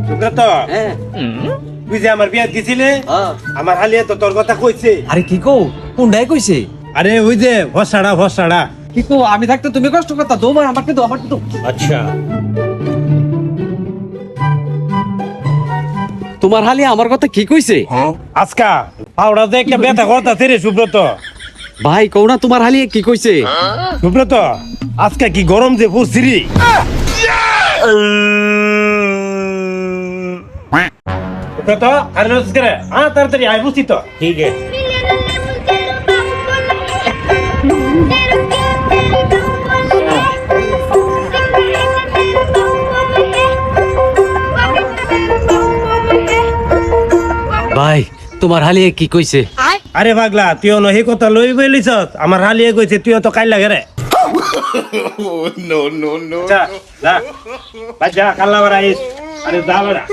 সুব্রত, তুই যে আমার বিয়া দিছিলে আমার হালিয়া তো তোর কথা কইছে। আরে কি কো কোনটাই কইছে? আরে ওই যে ভসাড়া কি কো আমি থাকতে তুমি কষ্ট করতা দো আমাকে দো আমাকে দো। আচ্ছা তোমার হালি আমার কথা কি কইছে? আজকা পাউডাতে একটা ব্যথা করতাছে রে সুব্রত। ভাই কও না তোমার হালি কি কইছে? সুব্রত, আজকে কি গরম যে পড়ছি রে। সুব্রত, আরে নজর করে তাড়াতাড়ি আয়, বুঝছি তো। ঠিক আছে। ভাই তোমার হালি কি কইছে? আরে পাগলা, তুইও নহি কথা লই বলিস, আমার হালিয়ে কইছে তুইও তো কাইলা গেরে। যা যা বাজা কাল্লা বাড়াইস। আরে যা বাড়া।